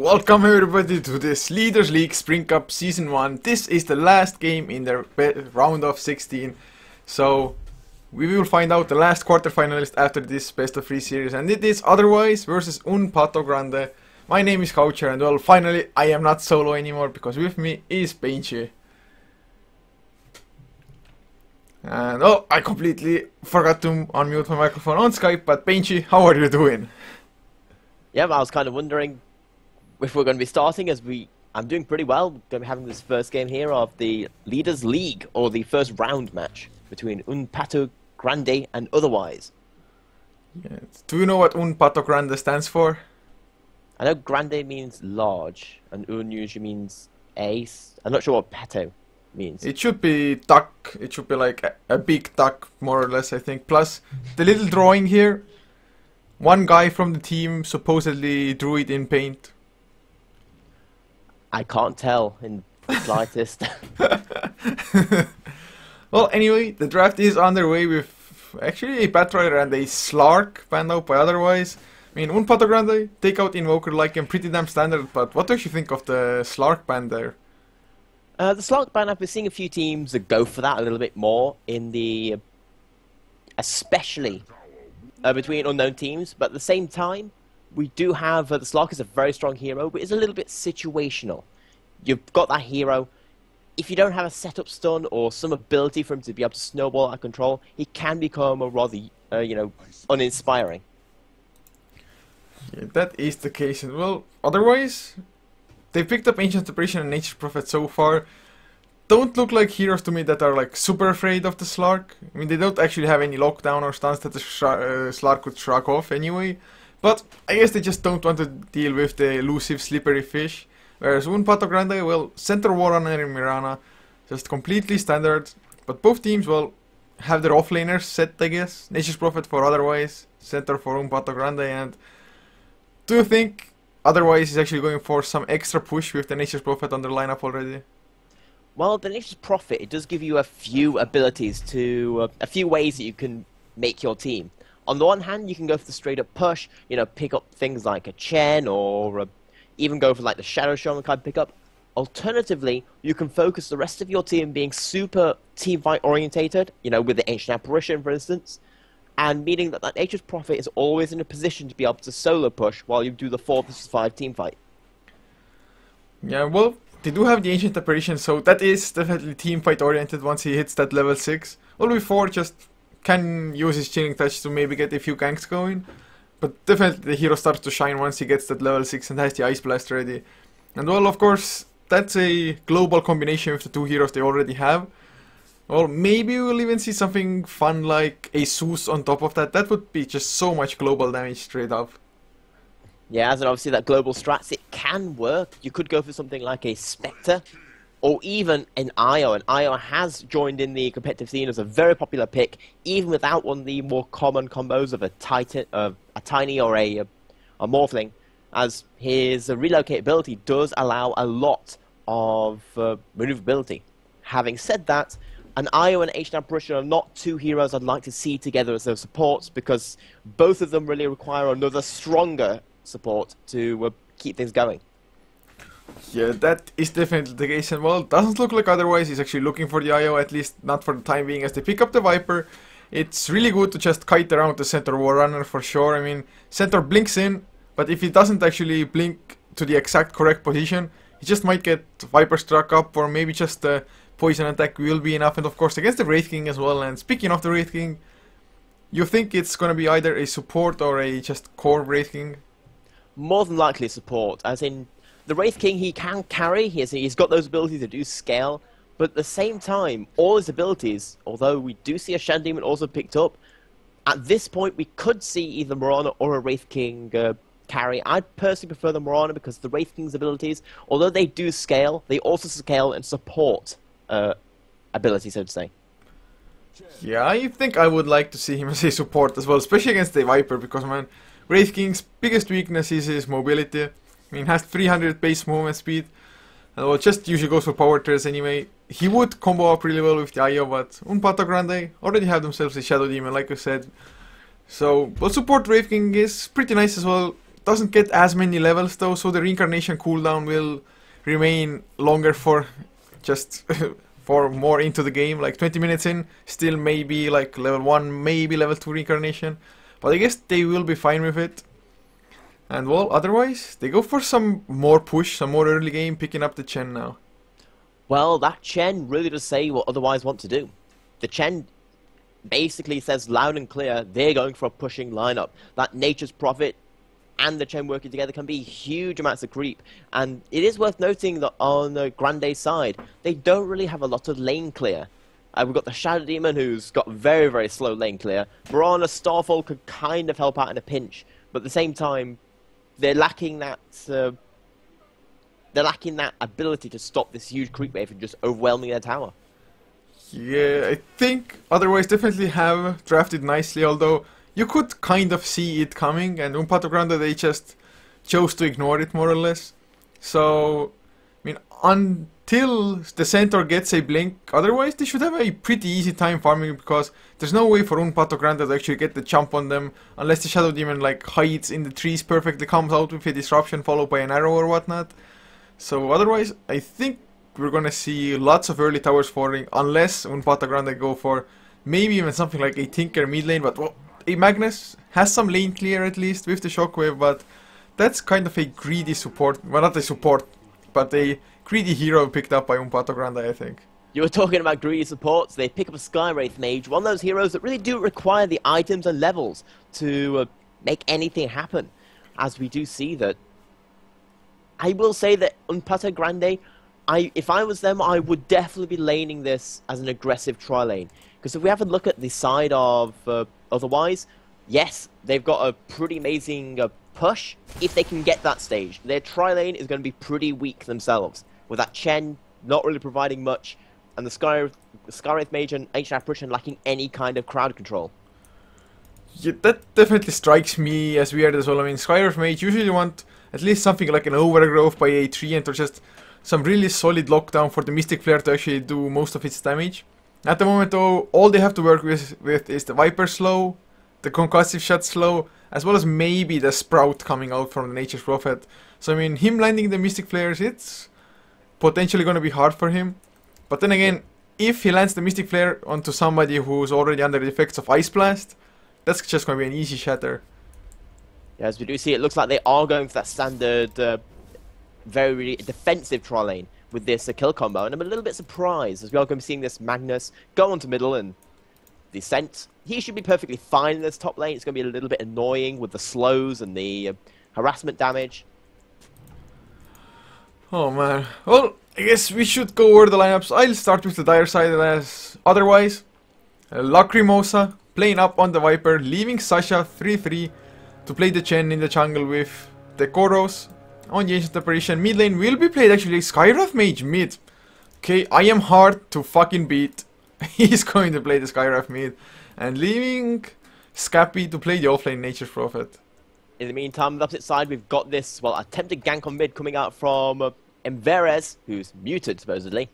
Welcome everybody to this Leaders League Spring Cup Season 1. This is the last game in the round of 16. So we will find out the last quarterfinalist after this best of 3 series, and it is OtherWise versus UnPatoGrande. My name is Coucher, and well, finally I am not solo anymore because with me is Benji. And oh, I completely forgot to unmute my microphone on Skype, but Benji, how are you doing? Yeah, I was kind of wondering if we're going to be starting, I'm doing pretty well. Going to be having this first game here of the Leaders League, or the first round match between UnPatoGrande and OtherWise. Yeah. Do you know what UnPatoGrande stands for? I know grande means large, and un usually means ace. I'm not sure what pato means. It should be duck. It should be like a big duck, more or less, I think. Plus, the little drawing here, one guy from the team supposedly drew it in paint. I can't tell in the slightest. Well, anyway, the draft is underway with actually a Batroller and a Slark banned out by OtherWise. I mean, UnPatoGrande, take out Invoker like and pretty damn standard, but what do you think of the Slark ban there? The Slark ban, I've been seeing a few teams that go for that a little bit more in the... especially between unknown teams, but at the same time, we do have the Slark is a very strong hero, but it's a little bit situational. You've got that hero. If you don't have a setup stun or some ability for him to be able to snowball out of control, he can become a rather, uninspiring. Yeah, that is the case. And well, otherwise, they picked up Ancient Separation and Nature's Prophet so far. Don't look like heroes to me that are like super afraid of the Slark. I mean, they don't actually have any lockdown or stuns that the Slark could shrug off anyway. But I guess they just don't want to deal with the elusive slippery fish. Whereas UnPatoGrande, well, Center Warrunner and Mirana, just completely standard. But both teams, well, have their offlaners set, I guess. Nature's Prophet for OtherWise, Center for UnPatoGrande. And do you think OtherWise is actually going for some extra push with the Nature's Prophet on their lineup already? Well, the Nature's Prophet, it does give you a few abilities to... a few ways that you can make your team. On the one hand, you can go for the straight-up push, pick up things like a Chen, or even go for like the Shadow Shaman kind of pickup. Alternatively, you can focus the rest of your team being super teamfight orientated, with the Ancient Apparition, for instance, and meaning that Nature's Prophet is always in a position to be able to solo push while you do the 4 vs 5 teamfight. Yeah, well, they do have the Ancient Apparition, so that is definitely teamfight oriented once he hits that level 6. Well, before, just can use his Chilling Touch to maybe get a few ganks going, but definitely the hero starts to shine once he gets that level 6 and has the Ice Blast ready. And well, of course, that's a global combination with the 2 heroes they already have. Well, maybe we'll even see something fun like a Zeus on top of that. That would be just so much global damage straight up. Yeah, as in obviously that global strats, it can work. You could go for something like a Spectre, or even an Io. And Io has joined in the competitive scene as a very popular pick, even without one of the more common combos of a Tiny or a Morphling, as his relocate ability does allow a lot of maneuverability. Having said that, an Io and Ancient Apparition are not 2 heroes I'd like to see together as their supports, because both of them really require another stronger support to keep things going. Yeah, that is definitely the case, and well, doesn't look like OtherWise he's actually looking for the IO, at least not for the time being, as they pick up the Viper. It's really good to just kite around the Center Warrunner for sure. I mean, Center blinks in, but if he doesn't actually blink to the exact correct position, he just might get Viper struck up, or maybe just the poison attack will be enough, and of course against the Wraith King as well. And speaking of the Wraith King, you think it's gonna be either a support or a just core Wraith King? More than likely support, as in the Wraith King, he can carry, he's got those abilities to do scale, but at the same time, all his abilities, although we do see a Shadow Demon also picked up, at this point we could see either Mirana or a Wraith King carry. I'd personally prefer the Mirana because the Wraith King's abilities, although they do scale, they also scale and support ability, so to say. Yeah, I think I would like to see him as a support as well, especially against the Viper, because man, Wraith King's biggest weakness is his mobility. I mean, has 300 base movement speed, and well, just usually goes for power trails anyway. He would combo up really well with the IO, but UnPatoGrande already have themselves a Shadow Demon, like I said. So, but support Wraith King is pretty nice as well. doesn't get as many levels though, so the reincarnation cooldown will remain longer for just for more into the game, like 20 minutes in, still maybe like level 1, maybe level 2 reincarnation. But I guess they will be fine with it. And well, otherwise, they go for some more push, some more early game, picking up the Chen now. Well, that Chen really does say what OtherWise want to do. The Chen basically says loud and clear they're going for a pushing lineup. That Nature's Prophet and the Chen working together can be huge amounts of creep. And it is worth noting that on the Grande side, they don't really have a lot of lane clear. We've got the Shadow Demon, who's got very, very slow lane clear. Mirana Starfall could kind of help out in a pinch, but at the same time, they're lacking that ability to stop this huge creep wave from just overwhelming their tower. Yeah, I think OtherWise definitely have drafted nicely, although you could kind of see it coming, and UnPatoGrande, they just chose to ignore it more or less. So, I mean, until the centaur gets a blink, otherwise they should have a pretty easy time farming, because there's no way for UnPatoGrande to actually get the jump on them unless the Shadow Demon like hides in the trees perfectly, comes out with a disruption followed by an arrow or whatnot. So otherwise, I think we're gonna see lots of early towers falling, unless UnPatoGrande go for maybe even something like a Tinker mid lane, but well, a Magnus has some lane clear at least with the Shockwave, but that's kind of a greedy support, well not a support, but a greedy hero picked up by UnPatoGrande, I think. You were talking about greedy supports. They pick up a Skywraith Mage, one of those heroes that really do require the items and levels to make anything happen. As we do see that, I will say that UnPatoGrande, if I was them, I would definitely be laning this as an aggressive tri-lane. Because if we have a look at the side of OtherWise, yes, they've got a pretty amazing push if they can get that stage. Their tri-lane is going to be pretty weak themselves, with that Chen not really providing much, and the Skywraith Mage and Ancient Apparition lacking any kind of crowd control. Yeah, that definitely strikes me as weird as well. I mean, Skywraith Mage usually want at least something like an overgrowth by a tree, and or just some really solid lockdown for the Mystic Flare to actually do most of its damage. At the moment though, all they have to work with is the Viper slow, the Concussive Shot slow, as well as maybe the Sprout coming out from the Nature's Prophet. So I mean, him landing the Mystic Flares, it's potentially going to be hard for him. But then again, if he lands the Mystic Flare onto somebody who's already under the effects of Ice Blast, that's just going to be an easy shatter. Yeah, as we do see, it looks like they are going for that standard, very defensive tri-lane with this kill combo, and I'm a little bit surprised as we are going to be seeing this Magnus go onto middle and Descent. He should be perfectly fine in this top lane. It's going to be a little bit annoying with the slows and the harassment damage. Oh man. Well, I guess we should go over the lineups. I'll start with the dire side as OtherWise. Lacrimosa playing up on the Viper, leaving Sasha 3-3 to play the Chen in the jungle with the Koros. On the Ancient Apparition, mid lane will be played actually Skywraith Mage mid. Okay, I am hard to fucking beat. He's going to play the Skywraith mid. And leaving Scappy to play the offlane Nature's Prophet. In the meantime, on the opposite side, we've got this, well, attempted gank on mid coming out from Emveres, who's muted, supposedly.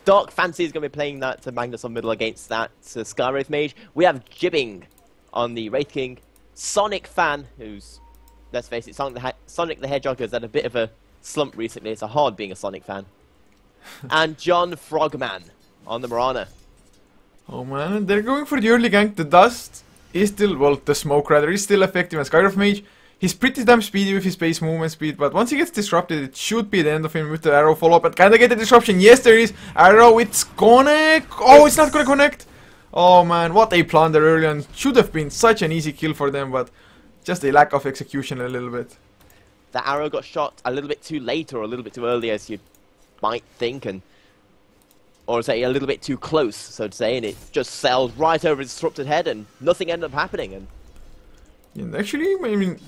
Dark Fancy is going to be playing that Magnus on middle against that Skywraith Mage. We have Jibbing on the Wraith King. Sonic Fan, who's, let's face it, Sonic the Hedgehog has had a bit of a slump recently. It's hard being a Sonic fan. And John Frogman on the Mirana. Oh man, they're going for the early gank. The dust is still, well, the smoke rather, is still effective. And Skywraith Mage, he's pretty damn speedy with his base movement speed, but once he gets disrupted, it should be the end of him with the arrow follow-up. And can they get the disruption? Yes, there is. Arrow, it's gonna... Oh, it's not gonna connect. Oh man, what a plunder early on. Should have been such an easy kill for them, but just a lack of execution a little bit. The arrow got shot a little bit too late or a little bit too early, as you might think, and or say a little bit too close, so to say, and it just sailed right over his disrupted head, and nothing ended up happening. And yeah, actually, I mean,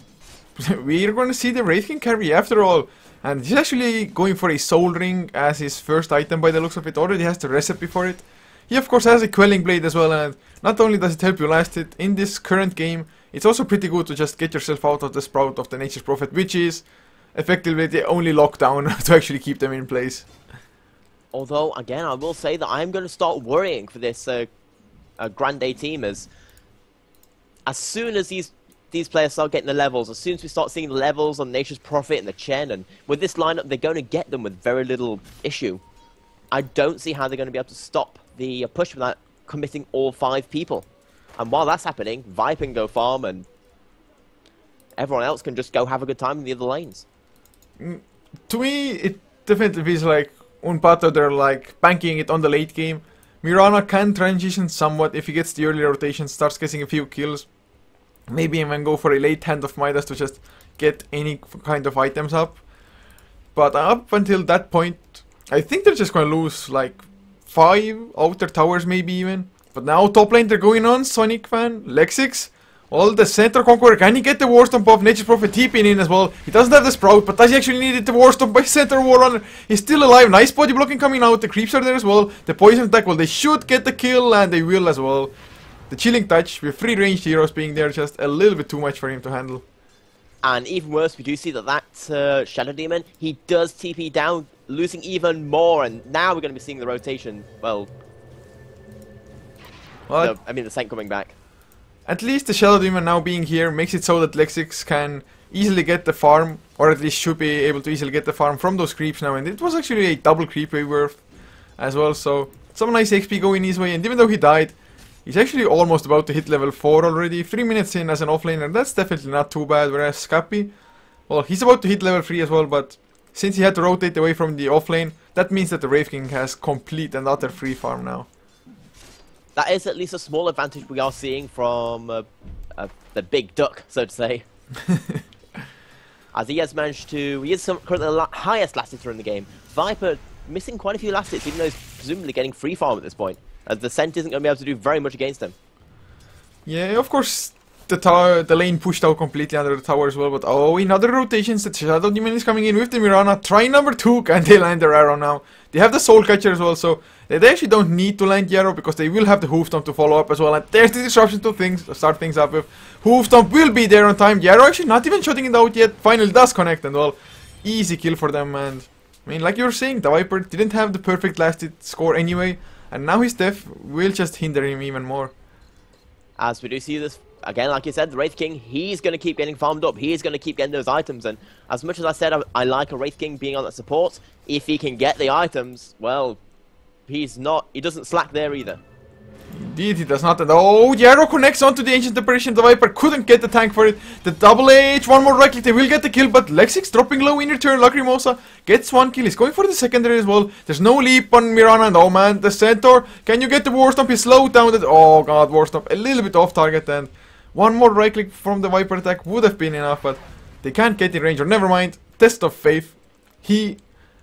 we're going to see the Wraith King carry after all, and he's actually going for a Soul Ring as his first item by the looks of it. Already has the recipe for it. He of course has a Quelling Blade as well, and not only does it help you last it in this current game, it's also pretty good to just get yourself out of the Sprout of the Nature's Prophet, which is effectively the only lockdown to actually keep them in place. Although, again, I will say that I'm going to start worrying for this Grande team, as soon as these these players start getting the levels, as soon as we start seeing the levels on Nature's Prophet and the Chen, and with this lineup, they're going to get them with very little issue. I don't see how they're going to be able to stop the push without committing all 5 people. And while that's happening, Viper can go farm, and everyone else can just go have a good time in the other lanes. To me, it definitely feels like UnPato, they're like banking it on the late game. Mirana can transition somewhat if he gets the early rotation, starts getting a few kills. Maybe even go for a late hand of Midas to just get any kind of items up. But up until that point, I think they're just going to lose like 5 outer towers maybe even. But now top lane they're going on, Sonic fan, Lexix. Well, the center conqueror, can he get the war stomp off? Nature's Prophet TPing in as well. He doesn't have the sprout, but does he actually need it? The war stomp by center war runner? He's still alive. Nice body blocking coming out. The creeps are there as well. The poison attack, well, they should get the kill, and they will as well. The chilling touch with 3 ranged heroes being there, just a little bit too much for him to handle. And even worse, we do see that Shadow Demon, he does TP down, losing even more, and now we're going to be seeing the rotation. Well, what? I mean the Saint coming back. At least the Shadow Demon now being here makes it so that Lexix can easily get the farm, or at least should be able to easily get the farm from those creeps now, and it was actually a double creep wave worth as well, so some nice XP going his way, and even though he died, he's actually almost about to hit level 4 already, 3 minutes in as an offlaner, that's definitely not too bad, whereas Scappi, well, he's about to hit level 3 as well, but since he had to rotate away from the offlane, that means that the Wraith King has complete and utter free farm now. That is at least a small advantage we are seeing from the big duck, so to say. As he has managed to... He is currently the highest last hitter in the game. Viper missing quite a few last hits, even though he's presumably getting free farm at this point. As the Scent isn't going to be able to do very much against him. Yeah, of course, the lane pushed out completely under the tower as well. But oh, in other rotations, the Shadow Demon is coming in with the Mirana. Try number 2, can they land their arrow now? They have the Soul Catcher as well, so they actually don't need to land the arrow because they will have the Hoof Stomp to follow up as well. And there's the disruption to start things up with. Hoof Stomp will be there on time. The arrow actually not even shutting it out yet. Finally does connect, and well, easy kill for them. And I mean, like you were saying, the Viper didn't have the perfect last hit score anyway, and now his death will just hinder him even more. As we do see this, again, like you said, the Wraith King, he's going to keep getting farmed up. He is going to keep getting those items. And as much as I said I like a Wraith King being on that support, if he can get the items, well, he doesn't slack there either. Indeed, he does not. And oh, the arrow connects onto the Ancient Apparition. The Viper couldn't get the tank for it. The double H, one more right click, they will get the kill, but Lexix dropping low in return. Lacrimosa gets 1 kill. He's going for the secondary as well. There's no leap on Mirana, and oh man, the Centaur. Can you get the War Stomp? He's slowed down. Oh god, War Stomp a little bit off target, and one more right click from the Viper attack would have been enough, but they can't get in range. Or never mind, Test of Faith. He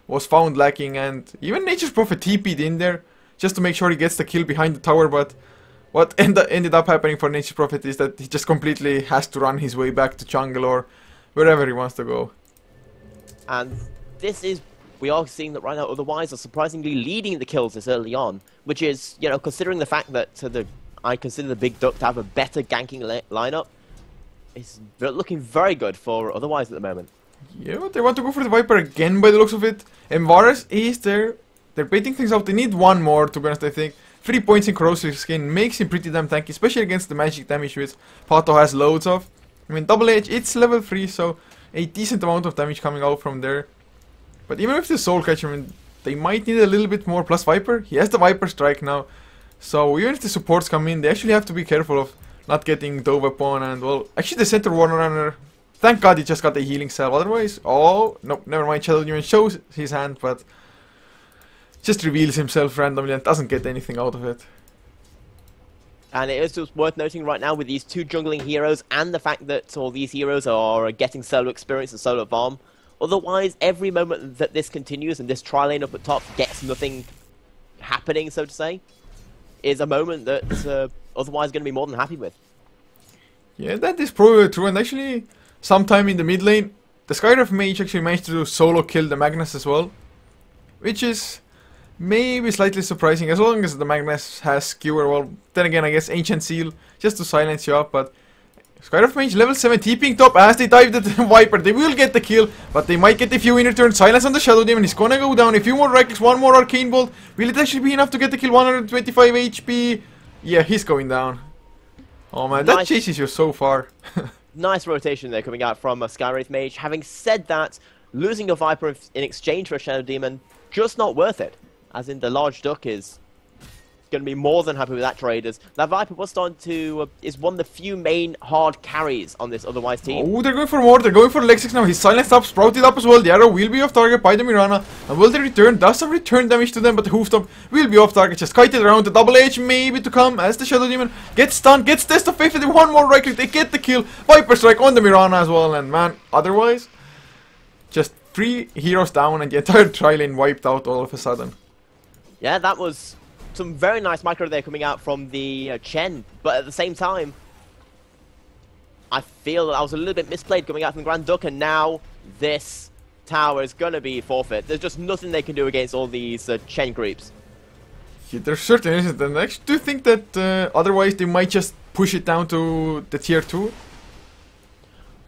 was found lacking, and even Nature's Prophet TP'd in there just to make sure he gets the kill behind the tower, but what ended up happening for Nature's Prophet is that he just completely has to run his way back to jungle or wherever he wants to go. And this is, we are seeing that right now OtherWise are surprisingly leading the kills this early on, which is, you know, considering the fact that I consider the Big Duck to have a better ganking lineup, it's looking very good for OtherWise at the moment. Yeah, they want to go for the Viper again by the looks of it. Emvaras is there. They're baiting things out. They need one more, to be honest, I think. 3 points in Corrosive Skin makes him pretty damn tanky, especially against the magic damage which Pato has loads of. I mean, Double Edge, it's level 3, so a decent amount of damage coming out from there. But even with the Soul Catcher, I mean, they might need a little bit more. Plus Viper, he has the Viper Strike now. So even if the supports come in, they actually have to be careful of not getting dove upon. And well, actually the center Warner Runner, thank god he just got a healing cell. Otherwise, oh, no, never mind. Shadow Demon shows his hand, but just reveals himself randomly and doesn't get anything out of it. And it is just worth noting right now with these 2 jungling heroes and the fact that all these heroes are getting solo experience and solo farm. Otherwise, every moment that this continues and this tri lane up at top gets nothing happening, so to say, is a moment that OtherWise going to be more than happy with. Yeah, that is probably true. And actually, sometime in the mid lane, the Skywrath Mage actually managed to solo kill the Magnus as well, which is maybe slightly surprising, as long as the Magnus has skewer. Well, then again, I guess Ancient Seal, just to silence you up, but Skywrath Mage level 7, TPing top as they dive the Viper. They will get the kill, but they might get a few in return. Silence on the Shadow Demon, he's gonna go down. A few more right clicks, one more Arcane Bolt. Will it actually be enough to get the kill? 125 HP. Yeah, he's going down. Oh man, that chases you so far. Nice rotation there coming out from a Skywraith Mage. Having said that, losing a Viper in exchange for a Shadow Demon, just not worth it. As in, the large duck is going to be more than happy with that trade, as that Viper was starting to is one of the few main hard carries on this OtherWise team. Oh, they're going for more. They're going for leg 6 now. He's silenced up, sprouted up as well. The arrow will be off target by the Mirana. And will they return? Does some return damage to them, but the Hoofstomp will be off target. Just kited around the double H, maybe to come as the Shadow Demon gets stunned, gets Test of Faith with one more right click. They get the kill. Viper Strike on the Mirana as well. And man, OtherWise, just 3 heroes down and the entire tri lane wiped out all of a sudden. Yeah, that was some very nice micro there coming out from the Chen, but at the same time, I feel that I was a little bit misplayed coming out from the Grand Duck, and now this tower is going to be forfeit. There's just nothing they can do against all these Chen creeps. Yeah, there certainly isn't. And I do think that OtherWise they might just push it down to the tier 2.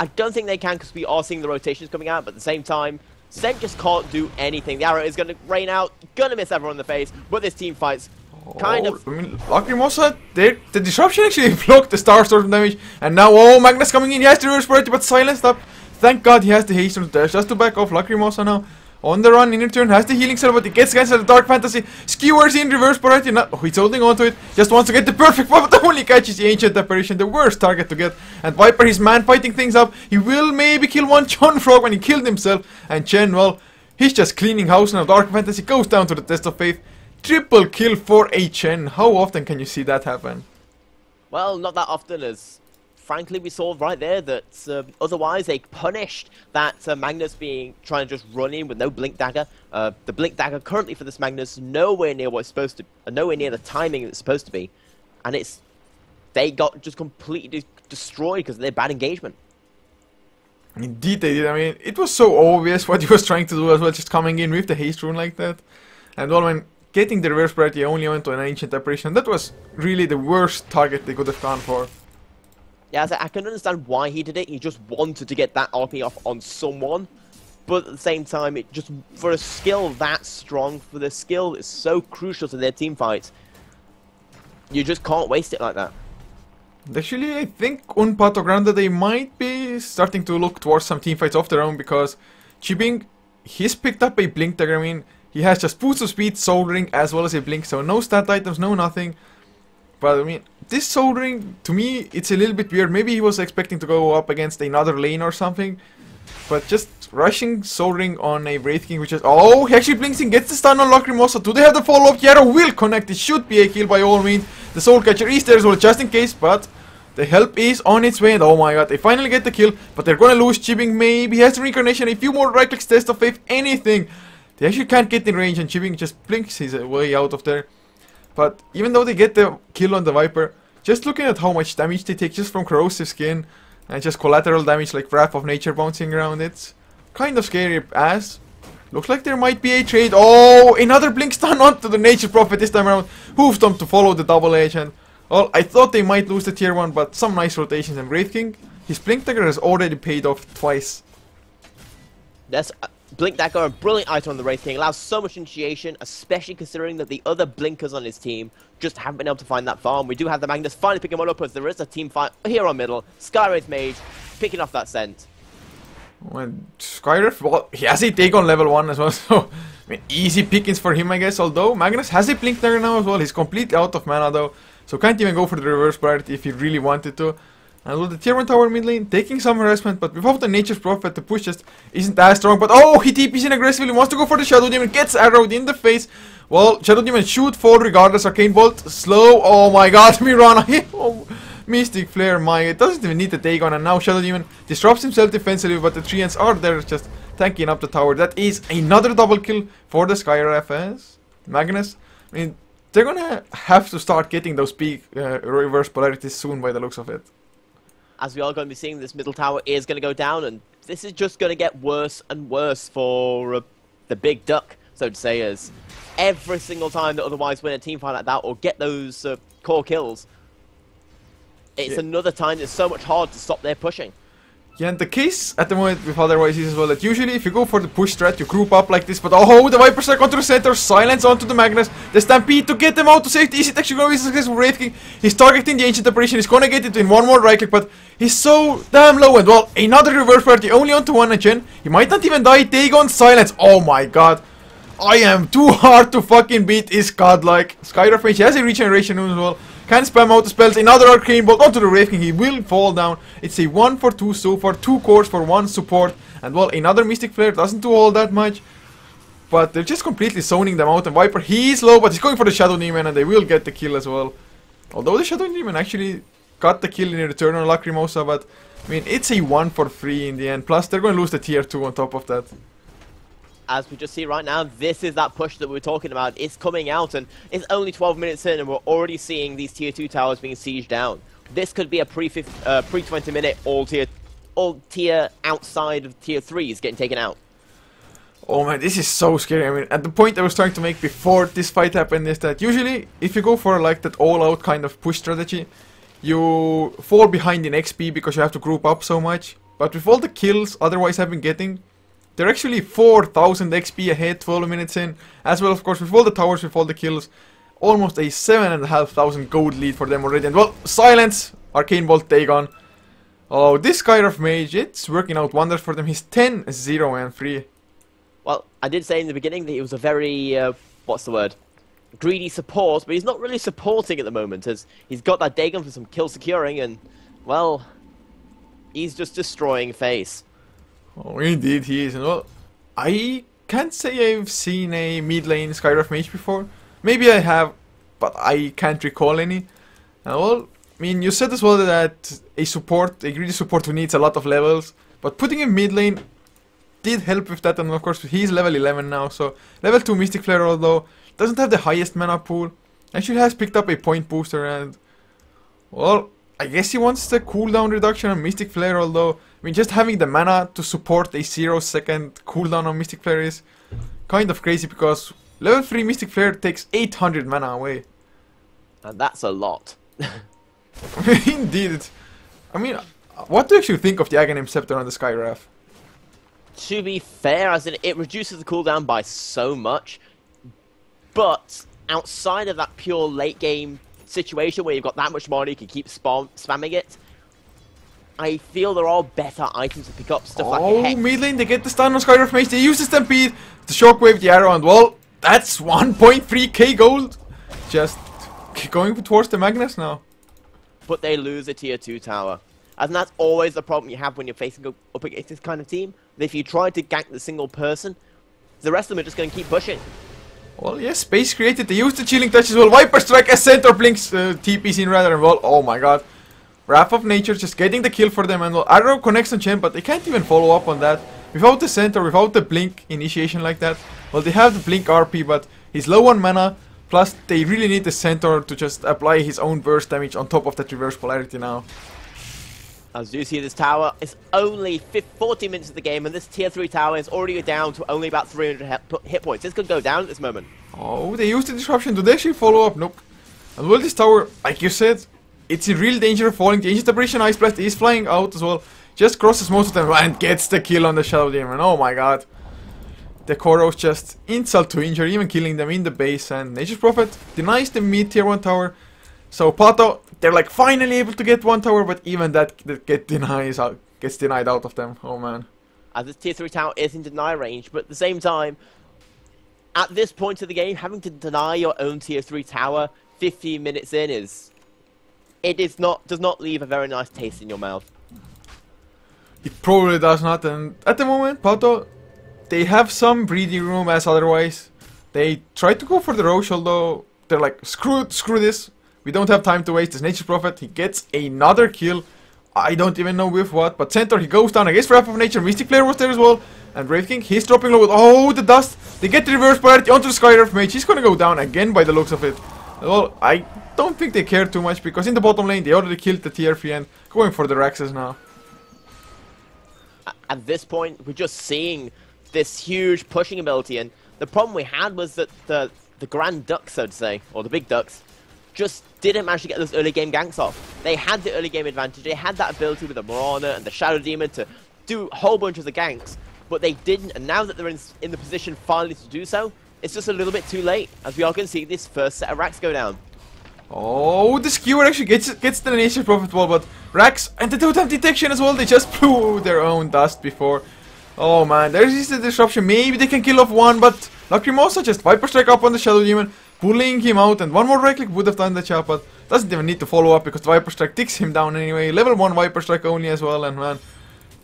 I don't think they can, because we are seeing the rotations coming out, but at the same time, Sent just can't do anything. The arrow is going to rain out, going to miss everyone in the face, but this team fights kind of... I mean, Lacrimosa, the disruption actually blocked the Starstorm damage, and now, oh, Magnus coming in, he has the reverse priority, but silenced up. Thank God he has the haste on the dash, just to back off Lacrimosa now. On the run, in return, has the healing cell, but he gets cancelled the Dark Fantasy, skewers in, reverse priority, oh, he's holding on to it, just wants to get the perfect one, but only catches the Ancient Apparition, the worst target to get. And Viper, his man fighting things up, he will maybe kill one John Frog when he killed himself, and Chen, well, he's just cleaning house now. Dark Fantasy goes down to the Test of Faith, triple kill for a Chen. How often can you see that happen? Well, not that often, as frankly we saw right there that OtherWise they punished that Magnus trying to just run in with no Blink Dagger. The Blink Dagger currently for this Magnus nowhere near what it's supposed to, nowhere near the timing it's supposed to be, and they got just completely destroyed because of their bad engagement. Indeed they did. I mean, it was so obvious what he was trying to do as well, just coming in with the haste rune like that. And well, when getting the reverse priority only went to an Ancient Apparition, that was really the worst target they could have gone for. Yeah, I can understand why he did it. He just wanted to get that RP off on someone. But at the same time, it just, for a skill that strong, for the skill that's so crucial to their team fights, you just can't waste it like that. Actually, I think UnPatoGrande, they might be starting to look towards some team fights of their own, because Chibing, he's picked up a Blink Dagger. I mean, he has just boost of speed, Soul Ring, as well as a Blink, so no stat items, no nothing. But I mean, this Soul Ring, to me, it's a little bit weird. Maybe he was expecting to go up against another lane or something. But just rushing Soul Ring on a Wraith King, which is... Oh, he actually blinks in, gets the stun on Lacrimosa. Do they have the follow-up? Kiara will connect. It should be a kill by all means. The Soul Catcher is there as well, just in case, but... The help is on its way, and oh my god, they finally get the kill, but they're gonna lose. Chibing maybe has the reincarnation, a few more right clicks, Test of Faith, anything. They actually can't get in range, and Chibing just blinks his way out of there. But even though they get the kill on the Viper, just looking at how much damage they take just from corrosive skin, and just collateral damage like Wrath of Nature bouncing around, it's kind of scary. As looks like there might be a trade. Oh, another blink stun onto the Nature Prophet this time around. Hoofstomp to follow the double edge, and well, I thought they might lose the tier 1, but some nice rotations. And Wraith King, his Blink Dagger has already paid off twice. That's Blink Dagger, a brilliant item on the Wraith King, allows so much initiation, especially considering that the other blinkers on his team just haven't been able to find that farm. We do have the Magnus finally picking one up, as there is a team fight here on middle. Skywraith Mage picking off that scent. Well, Skywraith, well, he has a take on level 1 as well, so I mean, easy pickings for him, I guess. Although Magnus has a Blink Dagger now as well. He's completely out of mana though, so can't even go for the reverse priority if he really wanted to. And with the tier 1 tower mid lane, taking some harassment, but without the Nature's Prophet, the push just isn't as strong. But oh, he TPs in aggressively, wants to go for the Shadow Demon, gets arrowed in the face. Well, Shadow Demon should fall regardless. Arcane Bolt, slow, oh my god, Mirana, oh, Mystic Flare, it doesn't even need to take on. And now Shadow Demon disrupts himself defensively, but the treants are there just tanking up the tower. That is another double kill for the Skywraith. Magnus, I mean, they're gonna have to start getting those big reverse polarities soon by the looks of it. As we are going to be seeing, this middle tower is going to go down, and this is just going to get worse and worse for the big duck, so to say, as every single time that OtherWise win a team fight like that or get those core kills, it's another time it's so much hard to stop their pushing. Yeah, and the case at the moment with OtherWise is as well that usually if you go for the push strat, you group up like this, but oh, the Viper Strike onto the center, silence onto the Magnus, the Stampede to get them out to safety. Is it actually going to be successful? Wraith King, he's targeting the Ancient Apparition, he's going to get it in one more right click, but he's so damn low, and well, another reverse party, only onto one Agen. He might not even die, Dagon, silence, oh my god. I am too hard to fucking beat, is godlike. Skyraf Mage has a regeneration as well. Can spam out the spells, another Arcane Bolt onto the Wraith King, he will fall down. It's a 1 for 2 so far, 2 cores for 1 support. And well, another Mystic Flare doesn't do all that much. But they're just completely zoning them out, and Viper, he's low, but he's going for the Shadow Demon, and they will get the kill as well. Although the Shadow Demon actually got the kill in return on Lacrimosa, but I mean, it's a 1 for 3 in the end. Plus, they're going to lose the tier 2 on top of that. As we just see right now, this is that push that we were talking about. It's coming out, and it's only 12 minutes in, and we're already seeing these tier 2 towers being sieged down. This could be a pre-20 minute all tier outside of tier 3s getting taken out. Oh man, this is so scary. I mean, at the point I was trying to make before this fight happened is that usually if you go for like that all-out kind of push strategy, you fall behind in XP because you have to group up so much. But with all the kills OtherWise have been getting, they're actually 4,000 XP ahead 12 minutes in. As well, of course, with all the towers, with all the kills, almost a 7,500 gold lead for them already. And well, silence, Arcane Bolt, Dagon. Oh, this Skyraf Mage, it's working out wonders for them. He's 10, 0 and 3. Well, I did say in the beginning that he was a very, what's the word? Greedy support, but he's not really supporting at the moment, as he's got that Dagon for some kill securing, and, well, he's just destroying face. Oh, indeed he is. And well, I can't say I've seen a mid lane Skyraf Mage before. Maybe I have, but I can't recall any. And well, I mean, you said as well that a greedy support who needs a lot of levels, but putting him mid lane did help with that, and of course he's level 11 now, so level 2 Mystic Flare, although doesn't have the highest mana pool, actually has picked up a point booster, and well, I guess he wants the cooldown reduction on Mystic Flare, although I mean, just having the mana to support a 0-second cooldown on Mystic Flare is kind of crazy, because level 3 Mystic Flare takes 800 mana away. And that's a lot. Indeed. I mean, what do you actually think of the Aghanim Scepter on the Skyraf? To be fair, as in, it reduces the cooldown by so much, but outside of that pure late game situation where you've got that much money, you can keep spamming it, I feel there are better items to pick up, stuff like a Hex. Mid lane, they get the stun on Skyraf Mage, they use the Stampede, the Shockwave, the Arrow, and well, that's 1.3k gold. Just going towards the Magnus now. But they lose a tier 2 tower. And that's always the problem you have when you're facing up against this kind of team. That if you try to gank the single person, the rest of them are just going to keep pushing. Well, yes, space created, they use the Chilling Touch as well. Viper Strike as center blinks, TP's in rather, and well, oh my god. Wrath of Nature just getting the kill for them, and well, Arrow connects on Chen, but they can't even follow up on that. Without the center, without the blink initiation like that. Well, they have the blink RP, but he's low on mana. Plus, they really need the center to just apply his own burst damage on top of that reverse polarity now. As you see, this tower is only 40 minutes of the game, and this tier 3 tower is already down to only about 300 hit points. This could go down at this moment. Oh, they used the disruption. Do they actually follow up? Nope. And well, this tower, like you said, it's in real danger of falling. The Ancient Apparition Ice Blast is flying out as well. Just crosses most of them and gets the kill on the Shadow Demon. Oh my god. The Koros just insult to injury, even killing them in the base. And Nature's Prophet denies the mid tier 1 tower. So Pato, they're like finally able to get 1 tower, but even that gets denied out of them. Oh man. As this tier 3 tower is in deny range, but at the same time, at this point of the game, having to deny your own tier 3 tower 15 minutes in does not leave a very nice taste in your mouth. It probably does not, and at the moment, Pato, they have some breathing room as OtherWise. They try to go for the Roche, although they're like, screw this. We don't have time to waste. This Nature's Prophet, he gets another kill. I don't even know with what, but center, he goes down against Wrath of Nature. Mystic Flare was there as well. And Wraith King, he's dropping low with, oh, the dust. They get the reverse polarity onto the Skyraf Mage. He's gonna go down again by the looks of it. Well, I don't think they care too much, because in the bottom lane, they already killed the tier 3 and going for the Raxes now. At this point, we're just seeing this huge pushing ability, and the problem we had was that the Grand Ducks, so to say, or the Big Ducks, just didn't manage to get those early game ganks off. They had the early game advantage, they had that ability with the Mirana and the Shadow Demon to do whole bunches of ganks, but they didn't, and now that they're in the position finally to do so, it's just a little bit too late, as we are going to see this first set of racks go down. Oh, the skewer actually gets the Nature's Prophet wall, but Rax and they don't have detection as well, they just blew their own dust before. Oh man, there's the disruption, maybe they can kill off one, but Lacrimosa just Viper Strike up on the Shadow Demon, pulling him out, and one more right click would have done the job, but doesn't even need to follow up because the Viper Strike takes him down anyway. Level 1 Viper Strike only as well, and man,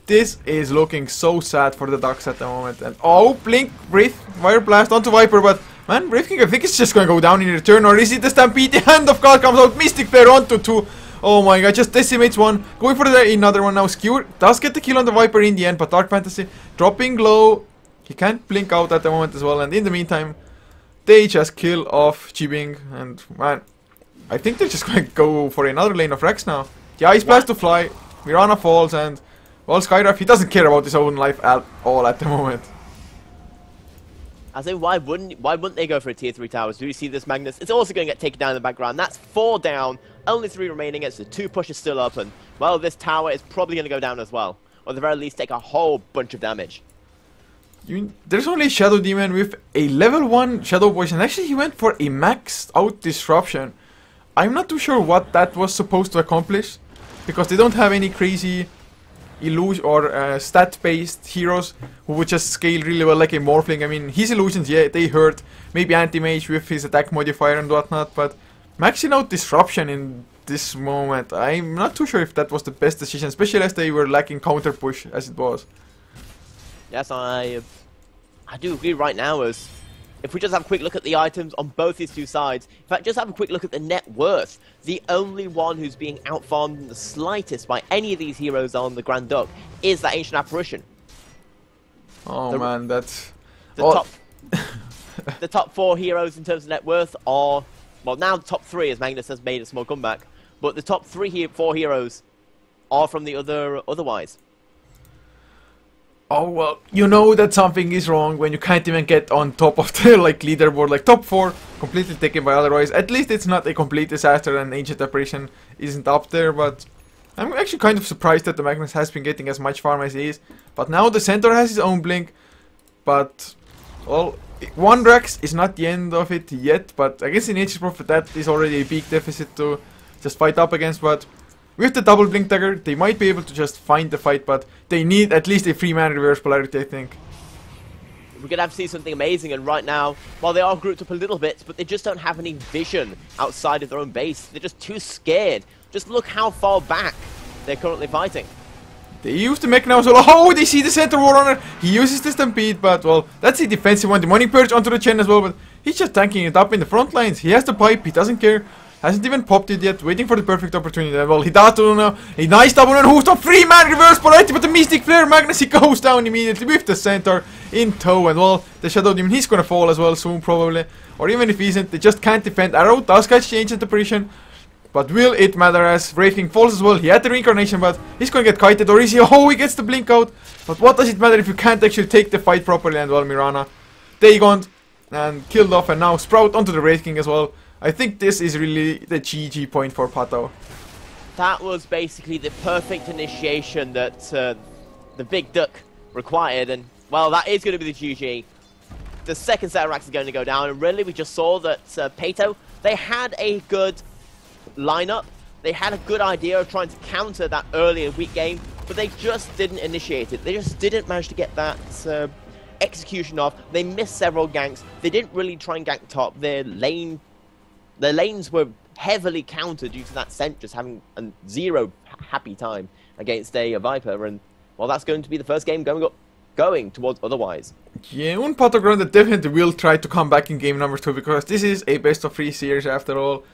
this is looking so sad for the Ducks at the moment. And oh, Blink, Breath, Fire Blast onto Viper, but man, Brave King I think it's just gonna go down in return, or is it the Stampede? The Hand of God comes out, Mystic Flare onto 2. Oh my god, just decimates one, going for another one now. Skewer does get the kill on the Viper in the end, but Dark Fantasy dropping low. He can't blink out at the moment as well, and in the meantime, they just kill off Jibing, and man, I think they're just going to go for another lane of Rex now. The Ice Blast to fly, Mirana falls, and well, Skyraf, he doesn't care about his own life at all at the moment. I say, why wouldn't they go for a tier 3 towers? Do you see this, Magnus? It's also going to get taken down in the background. That's 4 down, only 3 remaining. It's the 2 pushes still up, and well, this tower is probably going to go down as well, or at the very least take a whole bunch of damage. There's only a Shadow Demon with a level 1 Shadow Poison. Actually, he went for a maxed out disruption. I'm not too sure what that was supposed to accomplish, because they don't have any crazy illusion or stat-based heroes who would just scale really well like a Morphling. I mean, his illusions, yeah, they hurt. Maybe Anti-Mage with his attack modifier and whatnot, but maxing out disruption in this moment, I'm not too sure if that was the best decision, especially as they were lacking counter push as it was. Yes, I do agree right now, as if we just have a quick look at the items on both these two sides, in fact, just have a quick look at the net worth. The only one who's being outfarmed in the slightest by any of these heroes on the Grand Duck is that Ancient Apparition. Oh man, that's... The top 4 heroes in terms of net worth are... Well, now the top 3, as Magnus has made a small comeback, but the top 4 heroes are from the OtherWise. Oh well, you know that something is wrong when you can't even get on top of the leaderboard, like top 4, completely taken by OtherWise. At least it's not a complete disaster and Ancient Apparition isn't up there, but I'm actually kind of surprised that the Magnus has been getting as much farm as he is. But now the Centaur has his own blink, but well, 1 Rex is not the end of it yet, but I guess in Nature's Prophet that is already a big deficit to just fight up against, but with the double blink dagger, they might be able to just find the fight, but they need at least a 3-man reverse polarity, I think. We're going to have to see something amazing, and right now, while they are grouped up a little bit, but they just don't have any vision outside of their own base. They're just too scared. Just look how far back they're currently fighting. They use the mech now, so oh, they see the Centaur Warrunner. He uses the Stampede, but well, that's a defensive one. The Morning Purge onto the Chen as well, but he's just tanking it up in the front lines. He has the pipe, he doesn't care. Hasn't even popped it yet, waiting for the perfect opportunity. Well, he does do now. A nice double and who's up, 3-man reverse polarity, but the Mystic Flare Magnus, he goes down immediately with the Centaur in tow. And well, the Shadow Demon, he's gonna fall as well soon probably. Or even if he isn't, they just can't defend. Arrow does catch the Ancient Apparition, but will it matter as Brave King falls as well? He had the Reincarnation, but he's gonna get kited, or is he? Oh, he gets the blink out. But what does it matter if you can't actually take the fight properly? And well, Mirana, Dagon, and killed off, and now Sprout onto the Brave King as well. I think this is really the GG point for Pato. That was basically the perfect initiation that the Big Duck required, and well, that is going to be the GG. The second set of racks is going to go down, and really we just saw that Pato, they had a good lineup, they had a good idea of trying to counter that early and weak game, but they just didn't initiate it. They just didn't manage to get that execution off. They missed several ganks. They didn't really try and gank top. Their lanes were heavily countered due to that Cent just having a 0 happy time against a Viper, and well, that's going to be the first game going towards OtherWise. Yeah, UnPatoGrande definitely will try to come back in game number 2, because this is a best of 3 series after all.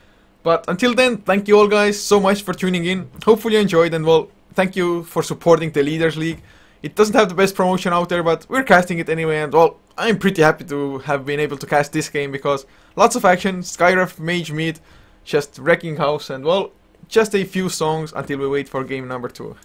But until then, thank you all guys so much for tuning in. Hopefully you enjoyed, and well, thank you for supporting the Leaders League. It doesn't have the best promotion out there, but we're casting it anyway, and well, I'm pretty happy to have been able to cast this game, because lots of action, Skyref, Mage Mid, just wrecking house, and well, just a few songs until we wait for game number 2.